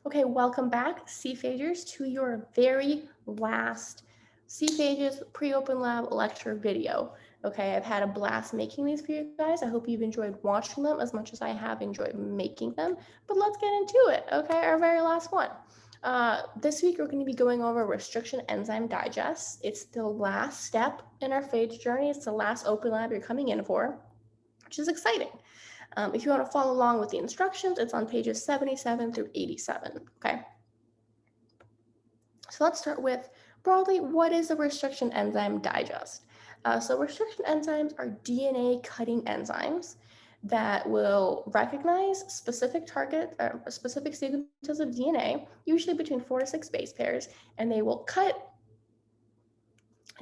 Okay, welcome back, SEA-PHAGES, to your very last SEA-PHAGES pre-open lab lecture video. Okay, I've had a blast making these for you guys. I hope you've enjoyed watching them as much as I have enjoyed making them. But let's get into it, okay, our very last one. This week, we're going to be going over restriction enzyme digest. It's the last step in our phage journey. It's the last open lab you're coming in for, which is exciting. If you want to follow along with the instructions, it's on pages 77 through 87, okay? So let's start with, broadly, what is a restriction enzyme digest? So restriction enzymes are DNA cutting enzymes that will recognize specific specific sequences of DNA, usually between 4 to 6 base pairs, and they will cut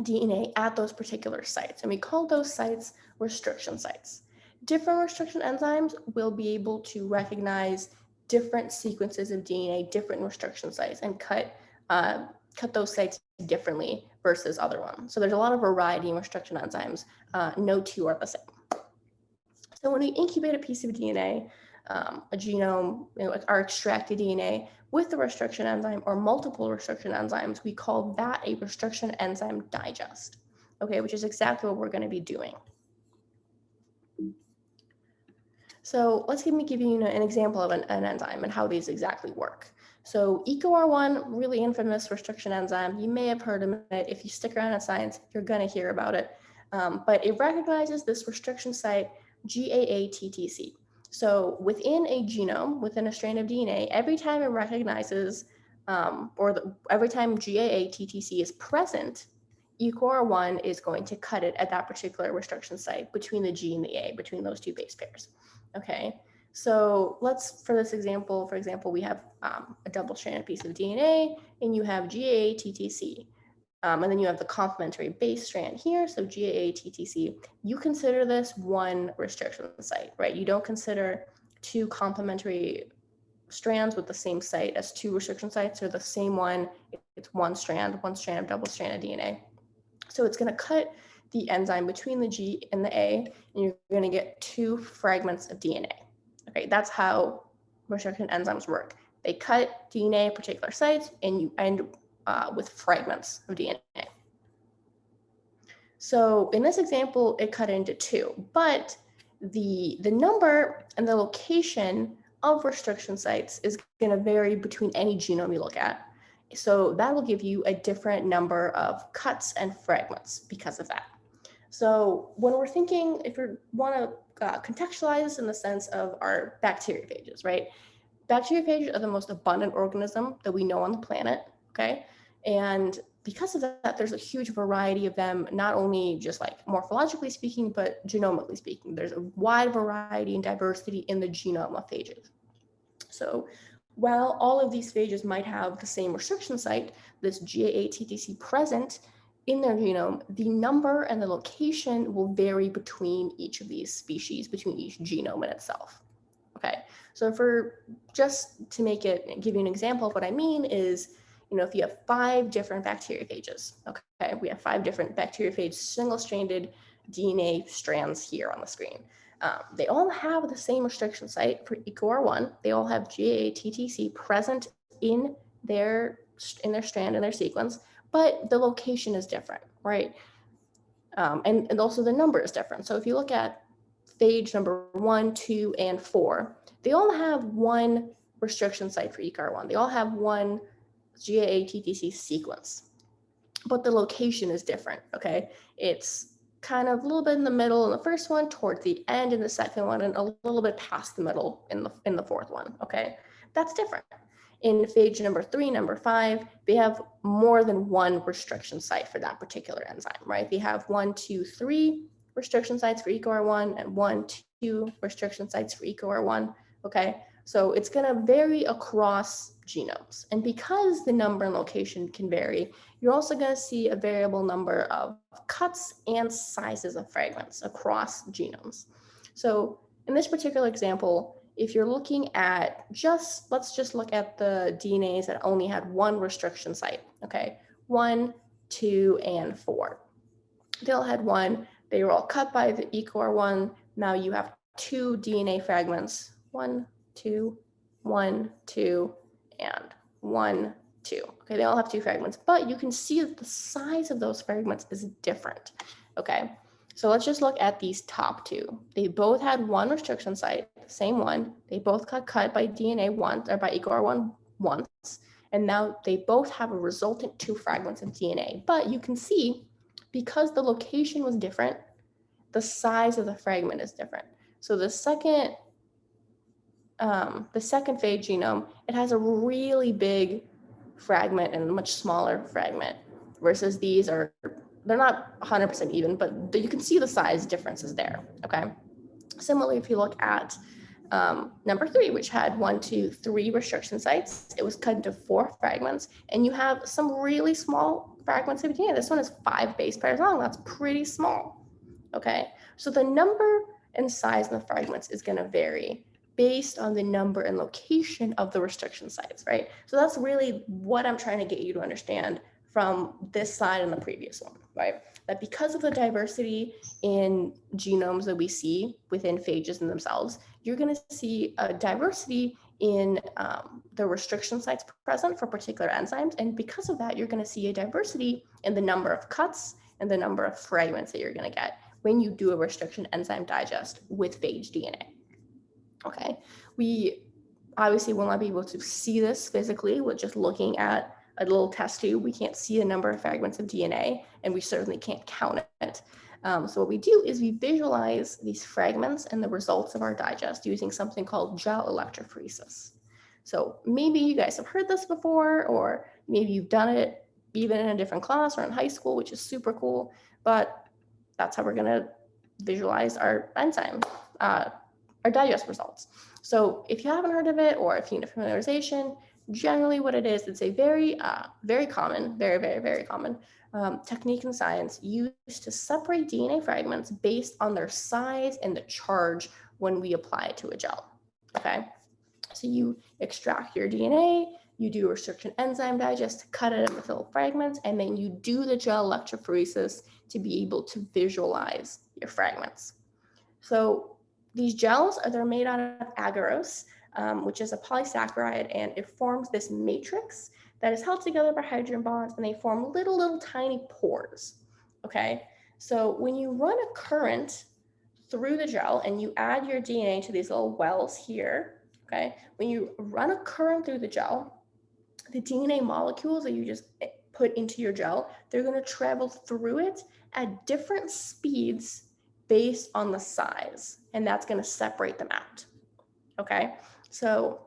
DNA at those particular sites. And we call those sites restriction sites. Different restriction enzymes will be able to recognize different sequences of DNA, different restriction sites, and cut those sites differently versus other ones. So there's a lot of variety in restriction enzymes. No two are the same. So when we incubate a piece of DNA, a genome, our extracted DNA with the restriction enzyme or multiple restriction enzymes, we call that a restriction enzyme digest, okay, which is exactly what we're going to be doing. So let's give you an example of an enzyme and how these exactly work. So EcoR1, really infamous restriction enzyme. You may have heard of it. If you stick around in science, you're going to hear about it. But it recognizes this restriction site GAA-TTC. So within a genome, within a strand of DNA, every time it recognizes, every time GAA-TTC is present, EcoR1 is going to cut it at that particular restriction site between the G and the A, between those two base pairs. Okay, so for this example, we have a double-stranded piece of DNA, and you have GAA-TTC. And then you have the complementary base strand here, so GAA-TTC. You consider this one restriction site, right? You don't consider two complementary strands with the same site as two restriction sites. They're the same one. It's one strand of double-stranded DNA. So it's going to cut the enzyme between the G and the A, and you're going to get two fragments of DNA. Okay, that's how restriction enzymes work. They cut DNA at particular sites, and you end with fragments of DNA. So in this example, it cut into two, but the number and the location of restriction sites is going to vary between any genome you look at. So that will give you a different number of cuts and fragments because of that. So when we're thinking, if you want to contextualize this in the sense of our bacteriophages, right? Bacteriophages are the most abundant organism that we know on the planet, okay? And because of that, there's a huge variety of them, not only just like morphologically speaking, but genomically speaking. There's a wide variety and diversity in the genome of phages. So while all of these phages might have the same restriction site, this GAA-TTC present in their genome, the number and the location will vary between each of these species, between each genome in itself. Okay, so just to give you an example of what I mean is, if you have 5 different bacteriophages, okay, we have 5 different bacteriophage single-stranded DNA strands here on the screen. They all have the same restriction site for EcoR1. They all have GAA-TTC present in their strand, in their sequence, but the location is different, right? And also the number is different. So if you look at phage number 1, 2, and 4, they all have one restriction site for EcoR1. They all have one GAA-TTC sequence, but the location is different, okay? It's kind of a little bit in the middle in the first one, towards the end in the second one, and a little bit past the middle in the fourth one, okay? That's different. In phage number 3, number 5, they have more than one restriction site for that particular enzyme, right? They have 1, 2, 3 restriction sites for EcoR1 and 1, 2 restriction sites for EcoR1, okay? So it's going to vary across genomes. And because the number and location can vary, you're also going to see a variable number of cuts and sizes of fragments across genomes. So in this particular example, if you're looking at let's just look at the DNAs that only had one restriction site, okay? 1, 2, and 4. They all had one. They were all cut by the EcoR1. Now you have 2 DNA fragments, 1, 2, 1, 2, and 1, 2. Okay, they all have 2 fragments, but you can see that the size of those fragments is different. Okay, so let's just look at these top 2. They both had 1 restriction site, same one. They both got cut by DNA once, or by EcoR1 once, and now they both have a resultant 2 fragments of DNA. But you can see, because the location was different, the size of the fragment is different. So the second phage genome, it has a really big fragment and a much smaller fragment, versus these are, they're not 100% even, but you can see the size differences there, okay? Similarly, if you look at number 3, which had 1, 2, 3 restriction sites, it was cut into 4 fragments, and you have some really small fragments of DNA. This one is 5 base pairs long. That's pretty small, okay? So the number and size of the fragments is going to vary based on the number and location of the restriction sites, right? So that's really what I'm trying to get you to understand from this slide and the previous one, right? That because of the diversity in genomes that we see within phages in themselves, you're going to see a diversity in the restriction sites present for particular enzymes. And because of that, you're going to see a diversity in the number of cuts and the number of fragments that you're going to get when you do a restriction enzyme digest with phage DNA. Okay, we obviously will not be able to see this physically with just looking at a little test tube. We can't see the number of fragments of DNA, and we certainly can't count it. So what we do is we visualize these fragments and the results of our digest using something called gel electrophoresis. So maybe you guys have heard this before, or maybe you've done it even in a different class or in high school, which is super cool, but that's how we're gonna visualize our enzyme, our digest results. So if you haven't heard of it, or if you need a familiarization, generally what it is, it's a very, very common technique in science used to separate DNA fragments based on their size and the charge when we apply it to a gel, okay? So you extract your DNA, you do a restriction enzyme digest to cut it into little fragments, and then you do the gel electrophoresis to be able to visualize your fragments. So these gels, they're made out of agarose, which is a polysaccharide, and it forms this matrix that is held together by hydrogen bonds, and they form little tiny pores, okay? So when you run a current through the gel and you add your DNA to these little wells here, okay? When you run a current through the gel, the DNA molecules that you just put into your gel, they're gonna travel through it at different speeds based on the size, and that's going to separate them out, okay? So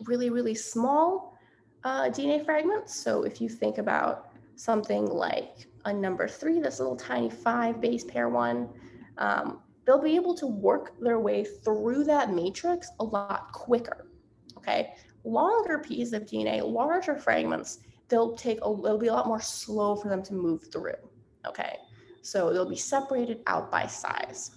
really small DNA fragments. So if you think about something like a number 3, this little tiny 5 base pair one, they'll be able to work their way through that matrix a lot quicker, okay? Longer pieces of DNA, larger fragments, it'll be a lot more slow for them to move through, okay? So they'll be separated out by size.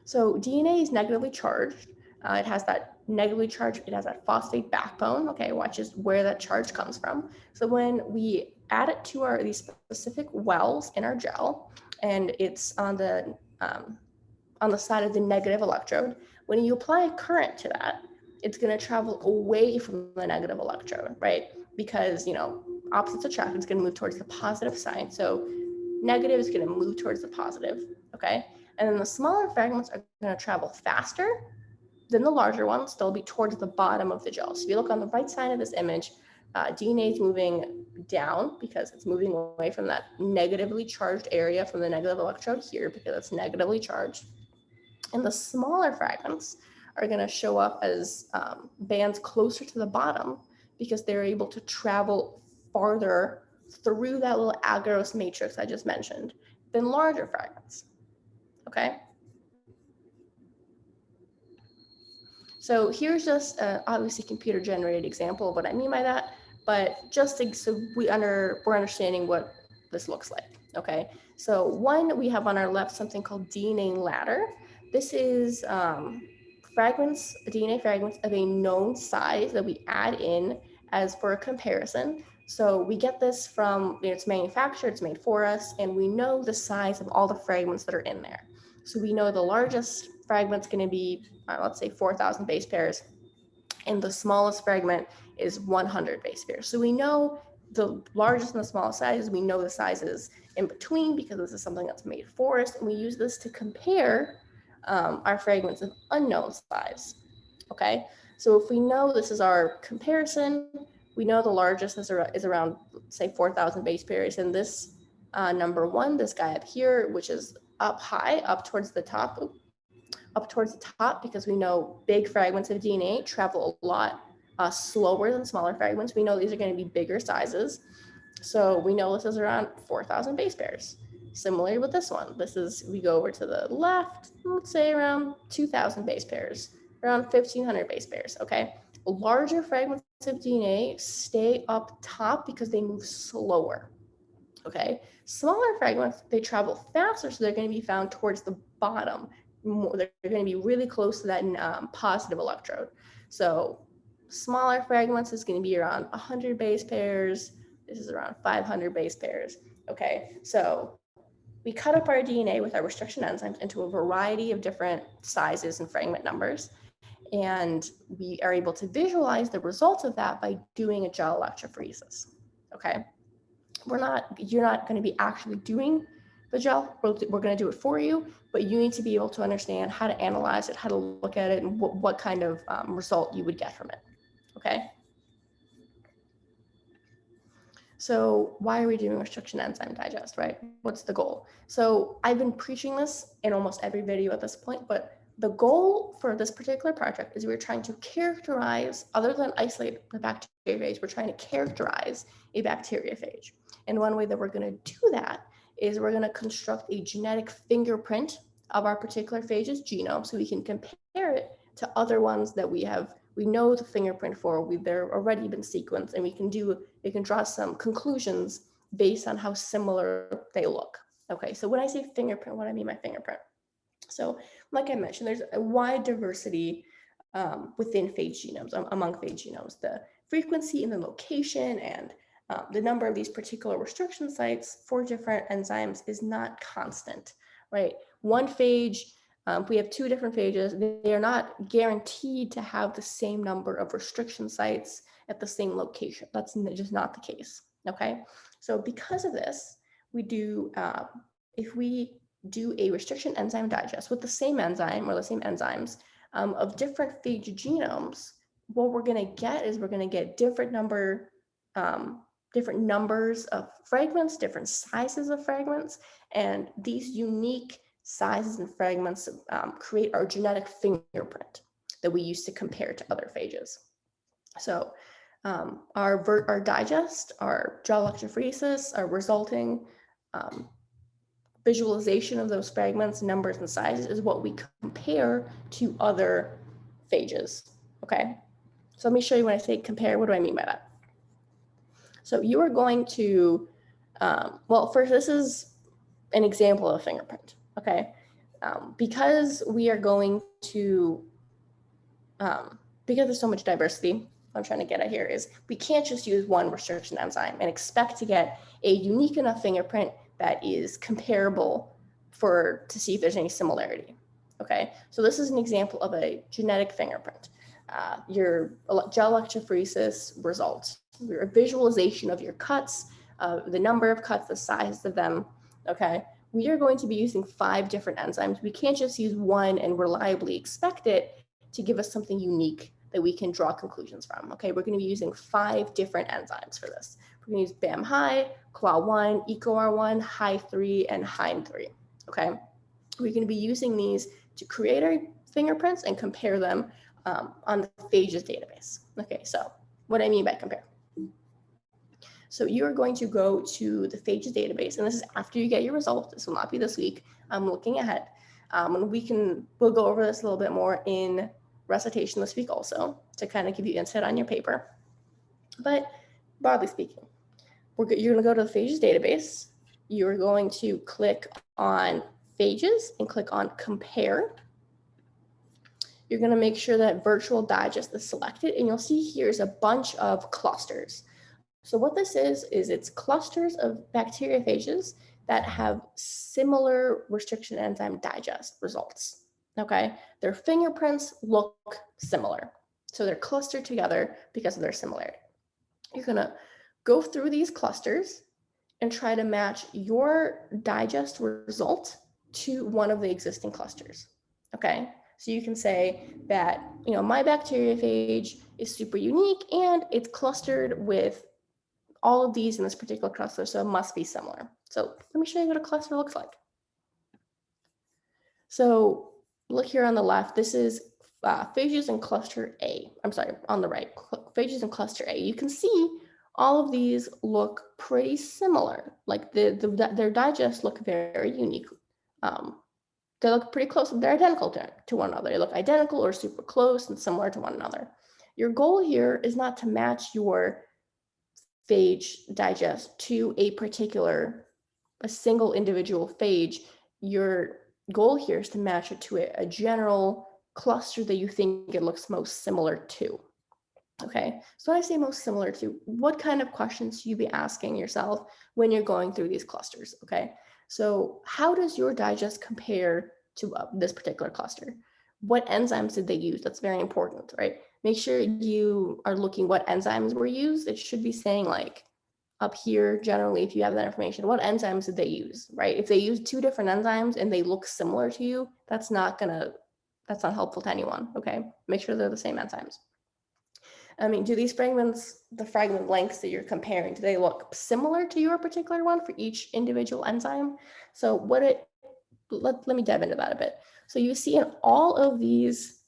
So DNA is negatively charged. It has that negatively charged, it has that phosphate backbone, okay, which is where that charge comes from. So when we add it to these specific wells in our gel, and it's on the side of the negative electrode, when you apply a current to that, it's going to travel away from the negative electrode, right? Because, opposites attract, it's going to move towards the positive side. So negative is going to move towards the positive, okay? And then the smaller fragments are going to travel faster than the larger ones. They'll be towards the bottom of the gel. So if you look on the right side of this image, DNA is moving down because it's moving away from that negatively charged area from the negative electrode here because it's negatively charged. And the smaller fragments are going to show up as bands closer to the bottom because they're able to travel farther through that little agarose matrix I just mentioned than larger fragments, okay? So here's just obviously computer-generated example of what I mean by that, but just so we're understanding what this looks like, okay? So one, we have on our left something called DNA ladder. This is DNA fragments of a known size that we add in as for a comparison. So we get this from, it's manufactured, it's made for us, and we know the size of all the fragments that are in there. So we know the largest fragment's going to be, let's say 4,000 base pairs, and the smallest fragment is 100 base pairs. So we know the largest and the smallest sizes, we know the sizes in between because this is something that's made for us, and we use this to compare our fragments of unknown size, okay? So if we know this is our comparison, we know the largest is around, say, 4,000 base pairs, and this number one, this guy up here, which is up high, up towards the top, because we know big fragments of DNA travel a lot slower than smaller fragments. We know these are going to be bigger sizes. So we know this is around 4,000 base pairs. Similarly with this one, we go over to the left, let's say around 2,000 base pairs, around 1,500 base pairs, okay? Larger fragments of DNA stay up top because they move slower, okay? Smaller fragments, they travel faster, so they're going to be found towards the bottom. They're going to be really close to that positive electrode. So smaller fragments is going to be around 100 base pairs. This is around 500 base pairs. Okay, so we cut up our DNA with our restriction enzymes into a variety of different sizes and fragment numbers, and we are able to visualize the results of that by doing a gel electrophoresis. Okay, you're not going to be actually doing the gel. We're going to do it for you, but you need to be able to understand how to analyze it, how to look at it, and what kind of result you would get from it. Okay. So why are we doing restriction enzyme digest, right? What's the goal? So I've been preaching this in almost every video at this point, but the goal for this particular project is we're trying to characterize, other than isolate the bacteriophage, we're trying to characterize a bacteriophage. And one way that we're going to do that is we're going to construct a genetic fingerprint of our particular phage's genome so we can compare it to other ones that we know the fingerprint for. They're already been sequenced, and we can draw some conclusions based on how similar they look. Okay, so when I say fingerprint, what do I mean by fingerprint? So like I mentioned, there's a wide diversity within phage genomes, among phage genomes. The frequency and the location and the number of these particular restriction sites for different enzymes is not constant, right? One phage, if we have two different phages, they are not guaranteed to have the same number of restriction sites at the same location. That's just not the case, okay? So because of this, if we do a restriction enzyme digest with the same enzyme or the same enzymes of different phage genomes, what we're going to get is we're going to get different numbers of fragments, different sizes of fragments, and these unique sizes and fragments create our genetic fingerprint that we use to compare to other phages. So our digest, our gel electrophoresis, our resulting visualization of those fragments, numbers, and sizes is what we compare to other phages, okay? So let me show you when I say compare, what do I mean by that? So you are going to, well, first, this is an example of a fingerprint, okay? Because we are going to, because there's so much diversity, what I'm trying to get at here is we can't just use one restriction enzyme and expect to get a unique enough fingerprint that is comparable to see if there's any similarity, okay? So this is an example of a genetic fingerprint. Your gel electrophoresis results, your visualization of your cuts, the number of cuts, the size of them, okay? We are going to be using 5 different enzymes. We can't just use one and reliably expect it to give us something unique that we can draw conclusions from, okay? We're going to be using 5 different enzymes for this. We're going to use BAM-Hi, CLA1, EcoR1, Hi3, and HINE3, okay? We're going to be using these to create our fingerprints and compare them on the phages database. Okay, so what do I mean by compare? So you are going to go to the phages database, and this is after you get your results. This will not be this week. I'm looking ahead. And we'll go over this a little bit more in recitation this week also to kind of give you insight on your paper. But broadly speaking, you're going to go to the phages database. You're going to click on phages and click on compare. You're going to make sure that virtual digest is selected, and you'll see here's a bunch of clusters. So what this is it's clusters of bacteriophages that have similar restriction enzyme digest results, okay? Their fingerprints look similar. So they're clustered together because of their similarity. You're going to go through these clusters and try to match your digest result to one of the existing clusters. Okay, so you can say that, my bacteriophage is super unique and it's clustered with all of these in this particular cluster, so it must be similar. So let me show you what a cluster looks like. So look here on the left, this is phages in cluster A. I'm sorry, on the right, phages in cluster A. You can see all of these look pretty similar. Like their digests look very unique. They look pretty close. They're identical to one another. They look identical or super close and similar to one another. Your goal here is not to match your phage digest to a single individual phage. Your goal here is to match it to a general cluster that you think it looks most similar to. Okay, so when I say most similar to, what kind of questions should you be asking yourself when you're going through these clusters? Okay, so how does your digest compare to this particular cluster? What enzymes did they use? That's very important, right? Make sure you are looking what enzymes were used. It should be saying like up here, generally, if you have that information, what enzymes did they use, right? If they use two different enzymes and they look similar to you, that's not helpful to anyone, okay? Make sure they're the same enzymes. I mean, do these fragments, the fragment lengths that you're comparing, do they look similar to your particular one for each individual enzyme? So let me dive into that a bit. So you see in all of these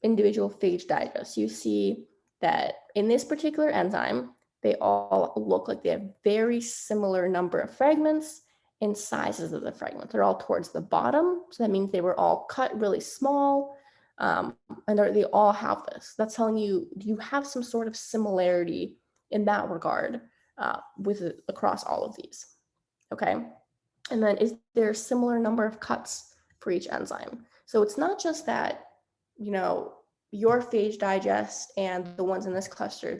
individual phage digests, you see that in this particular enzyme, they all look like they have very similar number of fragments and sizes of the fragments. They're all towards the bottom. So that means they were all cut really small. And they all have this. That's telling you have some sort of similarity in that regard across all of these. Okay. And then is there a similar number of cuts for each enzyme? So it's not just that, your phage digest and the ones in this cluster,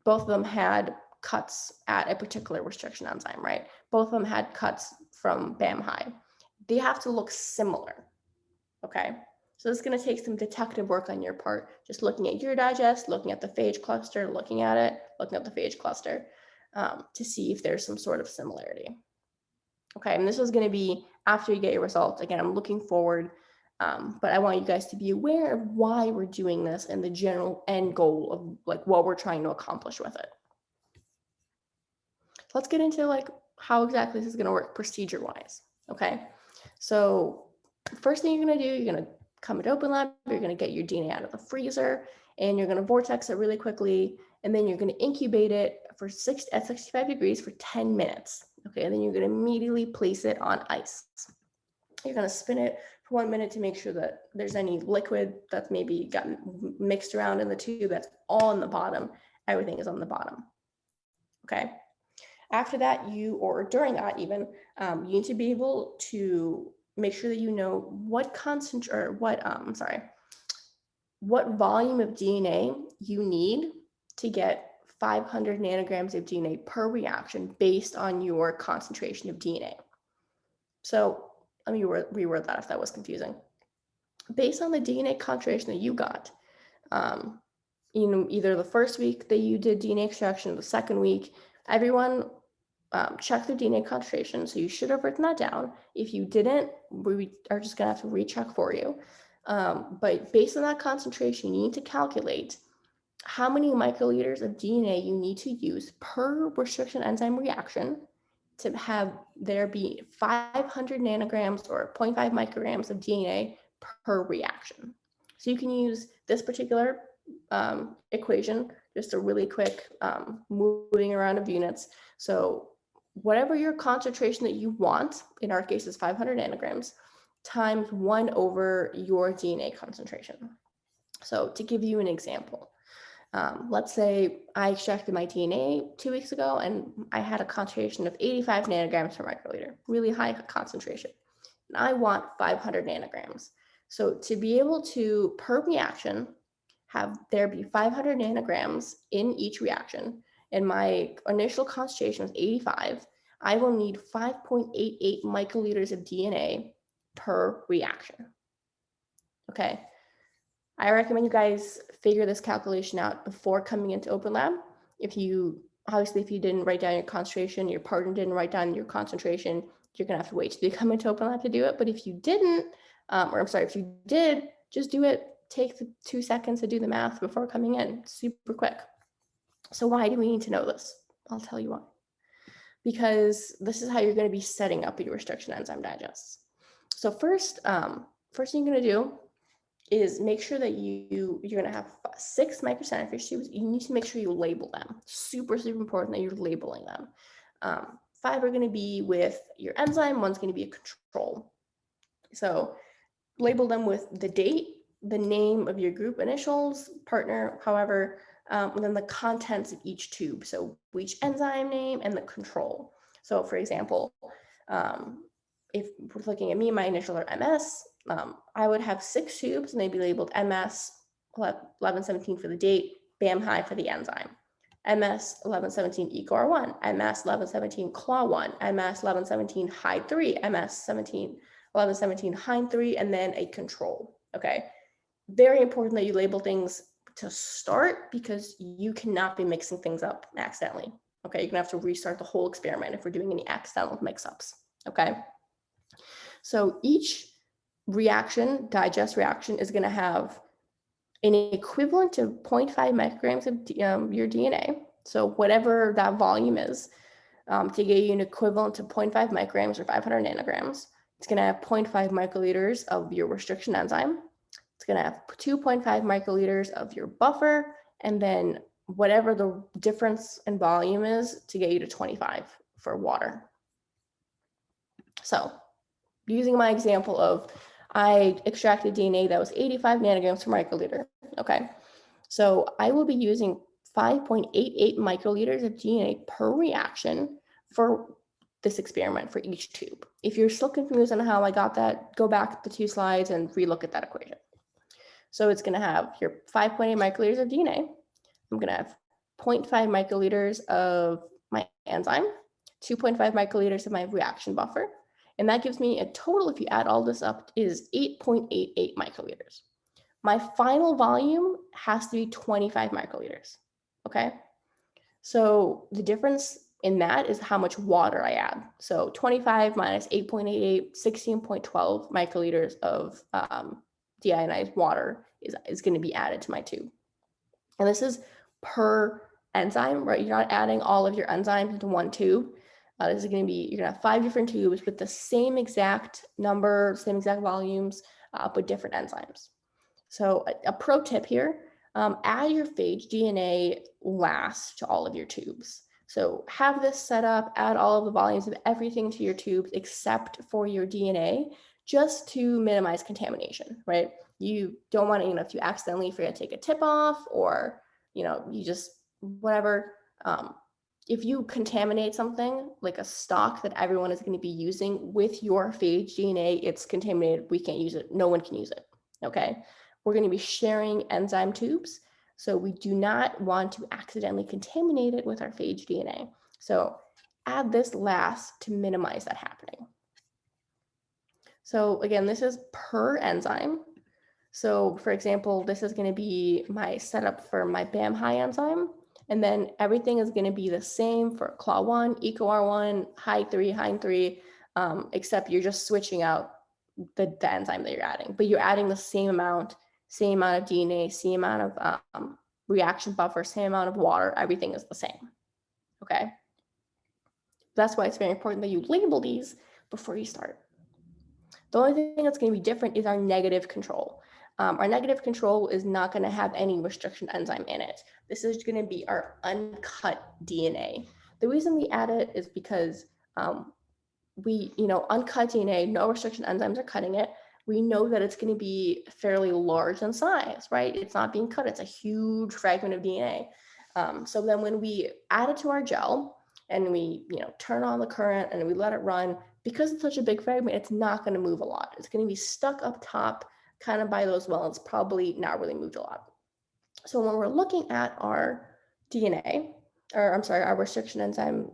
both of them had cuts at a particular restriction enzyme, right? Both of them had cuts from BAM high. They have to look similar, okay? So it's going to take some detective work on your part, just looking at your digest, looking at the phage cluster, looking at the phage cluster to see if there's some sort of similarity. Okay, and this is going to be after you get your results. Again, I'm looking forward, but I want you guys to be aware of why we're doing this and the general end goal of like what we're trying to accomplish with it. Let's get into like how exactly this is going to work procedure-wise. Okay, so first thing you're going to do, you're going to come into Open Lab, you're going to get your DNA out of the freezer, and you're going to vortex it really quickly, and then you're going to incubate it at 65 degrees for 10 minutes. Okay, and then you're going to immediately place it on ice. You're going to spin it for 1 minute to make sure that there's any liquid that's maybe gotten mixed around in the tube. That's all on the bottom. Everything is on the bottom. Okay. After that, or during that even, you need to be able to make sure that you know what volume of DNA you need to get 500 nanograms of DNA per reaction based on your concentration of DNA. So let me reword that if that was confusing. Based on the DNA concentration that you got, either the first week that you did DNA extraction or the second week, everyone check their DNA concentration. So you should have written that down. If you didn't, we are just going to have to recheck for you. But based on that concentration, you need to calculate how many microliters of DNA you need to use per restriction enzyme reaction to have there be 500 nanograms or 0.5 micrograms of DNA per reaction. So you can use this particular equation, just a really quick moving around of units. So whatever your concentration that you want, in our case is 500 nanograms, times 1 over your DNA concentration. So to give you an example, let's say I extracted my DNA 2 weeks ago and I had a concentration of 85 nanograms per microliter, really high concentration. And I want 500 nanograms. So to be able to, per reaction, have there be 500 nanograms in each reaction, and my initial concentration was 85, I will need 5.88 microliters of DNA per reaction. Okay. I recommend you guys figure this calculation out before coming into Open Lab. If you didn't write down your concentration, your partner didn't write down your concentration, you're gonna have to wait till you come into Open Lab to do it. But if you didn't, if you did, just do it. Take the 2 seconds to do the math before coming in, super quick. So why do we need to know this? I'll tell you why. Because this is how you're gonna be setting up your restriction enzyme digests. So first thing you're gonna do is make sure that you're going to have 6 microcentrifuge tubes. You need to make sure you label them. Super, super important that you're labeling them. 5 are going to be with your enzyme. 1's going to be a control. So label them with the date, the name of your group initials, partner, however, and then the contents of each tube. So each enzyme name and the control. So for example, if we're looking at me, my initials are MS. I would have 6 tubes and they'd be labeled MS 1117 for the date, BAM high for the enzyme. MS 1117 EcoR1, MS 1117 CLAW1, MS 1117 high 3, MS 1117 high 3, and then a control. Okay. Very important that you label things to start because you cannot be mixing things up accidentally. Okay. You're gonna have to restart the whole experiment if we're doing any accidental mix-ups. Okay. So each digest reaction is going to have an equivalent to 0.5 micrograms of your DNA. So whatever that volume is, to get you an equivalent to 0.5 micrograms or 500 nanograms, it's going to have 0.5 microliters of your restriction enzyme. It's going to have 2.5 microliters of your buffer, and then whatever the difference in volume is to get you to 25 for water. So using my example of I extracted DNA that was 85 nanograms per microliter. Okay. So I will be using 5.88 microliters of DNA per reaction for this experiment for each tube. If you're still confused on how I got that, go back the 2 slides and relook at that equation. So it's going to have your 5.8 microliters of DNA. I'm going to have 0.5 microliters of my enzyme, 2.5 microliters of my reaction buffer. And that gives me a total, if you add all this up, is 8.88 microliters. My final volume has to be 25 microliters, okay? So the difference in that is how much water I add. So 25 minus 8.88, 16.12 microliters of deionized water is gonna be added to my tube. And this is per enzyme, right? You're not adding all of your enzymes into one tube. This is going to be, you're going to have 5 different tubes with the same exact number, same exact volumes, but different enzymes. So a pro tip here, add your phage DNA last to all of your tubes. So have this set up, add all of the volumes of everything to your tubes except for your DNA, just to minimize contamination, right? You don't want to, if you accidentally forget to take a tip off or, you just, whatever, if you contaminate something like a stock that everyone is going to be using with your phage DNA, it's contaminated. We can't use it. No one can use it. Okay. We're going to be sharing enzyme tubes. So we do not want to accidentally contaminate it with our phage DNA. So add this last to minimize that happening. So again, this is per enzyme. So for example, this is going to be my setup for my BAM high enzyme. And then everything is going to be the same for CLAW1, EcoR1, high 3, except you're just switching out the enzyme that you're adding. But you're adding the same amount of DNA, same amount of reaction buffer, same amount of water. Everything is the same. Okay. That's why it's very important that you label these before you start. The only thing that's going to be different is our negative control. Our negative control is not going to have any restriction enzyme in it. This is going to be our uncut DNA. The reason we add it is because uncut DNA, no restriction enzymes are cutting it. We know that it's going to be fairly large in size, right? It's not being cut. It's a huge fragment of DNA. So then when we add it to our gel and we, turn on the current and we let it run, because it's such a big fragment, it's not going to move a lot. It's going to be stuck up top, kind of by those wells, probably not really moved a lot. So when we're looking at our DNA, our restriction enzyme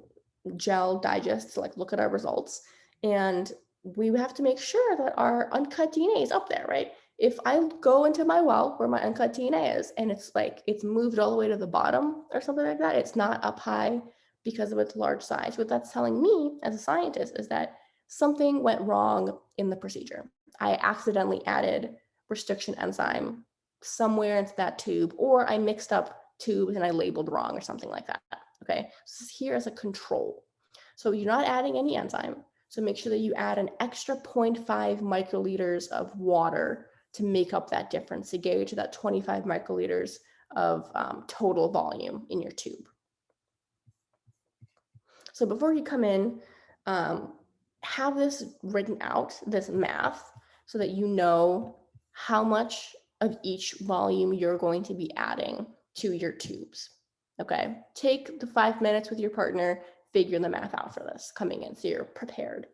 gel digest, look at our results, and we have to make sure that our uncut DNA is up there, right? If I go into my well where my uncut DNA is and it's like it's moved all the way to the bottom or something like that, it's not up high because of its large size. What that's telling me as a scientist is that something went wrong in the procedure. I accidentally added restriction enzyme somewhere into that tube, or I mixed up tubes and I labeled wrong or something like that. Okay, so this is here as a control. So you're not adding any enzyme. So make sure that you add an extra 0.5 microliters of water to make up that difference, to get you to that 25 microliters of total volume in your tube. So before you come in, have this written out, this math, so that you know how much of each volume you're going to be adding to your tubes. Okay, take the 5 minutes with your partner, figure the math out for this coming in so you're prepared.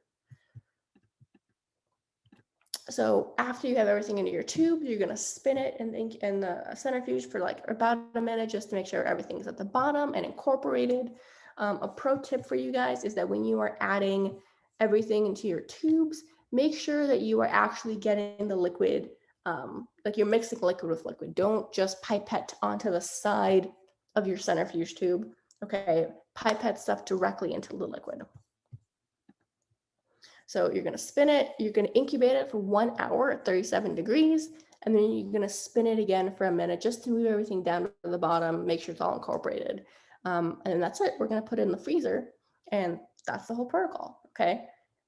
So after you have everything into your tube, you're going to spin it in the centrifuge for like about a minute just to make sure everything's at the bottom and incorporated. A pro tip for you guys is that when you are adding everything into your tubes, make sure that you are actually getting the liquid, like you're mixing liquid with liquid. Don't just pipette onto the side of your centrifuge tube. Okay, pipette stuff directly into the liquid. So you're going to spin it, you're going to incubate it for 1 hour at 37 degrees, and then you're going to spin it again for a minute just to move everything down to the bottom, make sure it's all incorporated. And that's it. We're going to put it in the freezer, and that's the whole protocol. Okay.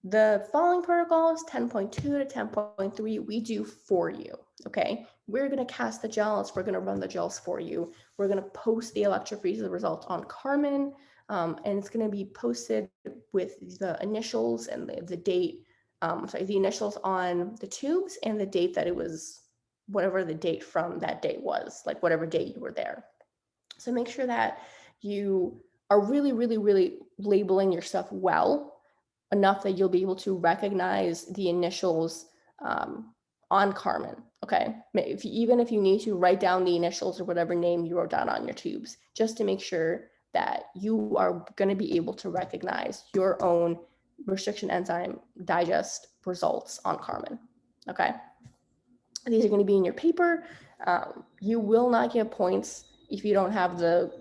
The following protocol is 10.2 to 10.3. We do for you. Okay. We're going to cast the gels. We're going to run the gels for you. We're going to post the electrophoresis results on Carmen. And it's going to be posted with the initials and the date, the initials on the tubes and the date that it was, whatever the date from that date was, like whatever date you were there. So make sure that you are really, really, really labeling your stuff well, enough that you'll be able to recognize the initials on Carmen. Okay, even if you need to write down the initials or whatever name you wrote down on your tubes, just to make sure that you are going to be able to recognize your own restriction enzyme digest results on Carmen. Okay, these are going to be in your paper. You will not get points if you don't have the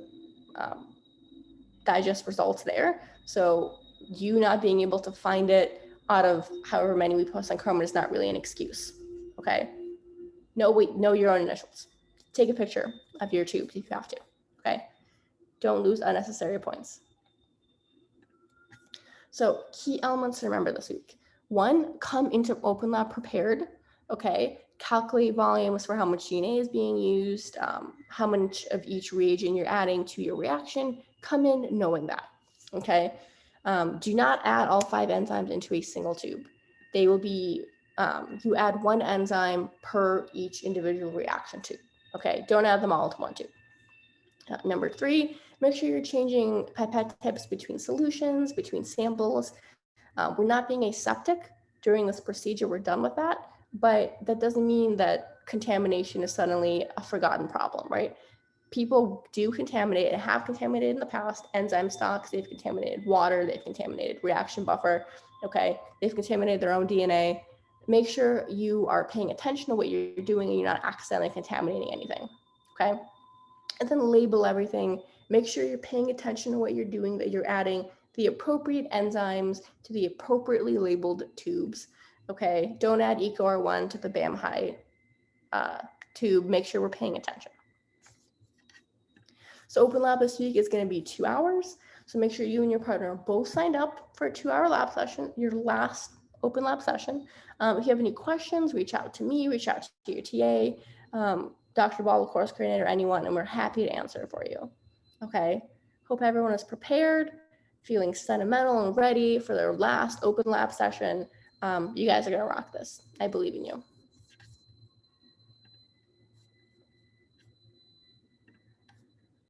digest results there. So you not being able to find it out of however many we post on Carmen is not really an excuse. Okay, know your own initials. Take a picture of your tubes if you have to. Okay, don't lose unnecessary points. So key elements to remember this week. 1, come into Open Lab prepared. Okay, calculate volumes for how much DNA is being used, how much of each reagent you're adding to your reaction. Come in knowing that. Okay, do not add all 5 enzymes into a single tube. They will be, you add 1 enzyme per each individual reaction tube. Okay, don't add them all into 1 tube. Number 3, make sure you're changing pipette tips between solutions, between samples. We're not being aseptic during this procedure. We're done with that, but that doesn't mean that contamination is suddenly a forgotten problem, right? People do contaminate and have contaminated in the past. Enzyme stocks, they've contaminated water, they've contaminated reaction buffer, okay? They've contaminated their own DNA. Make sure you are paying attention to what you're doing and you're not accidentally contaminating anything, okay? And then label everything. Make sure you're paying attention to what you're doing, that you're adding the appropriate enzymes to the appropriately labeled tubes. Okay, don't add EcoR1 to the BAM high tube. Make sure we're paying attention. So Open Lab this week is going to be 2 hours. So make sure you and your partner are both signed up for a 2-hour lab session, your last Open Lab session. If you have any questions, reach out to me, reach out to your TA, Dr. Ball, the course coordinator, anyone, and we're happy to answer for you. Okay, hope everyone is prepared, feeling sentimental and ready for their last Open Lab session. You guys are going to rock this. I believe in you.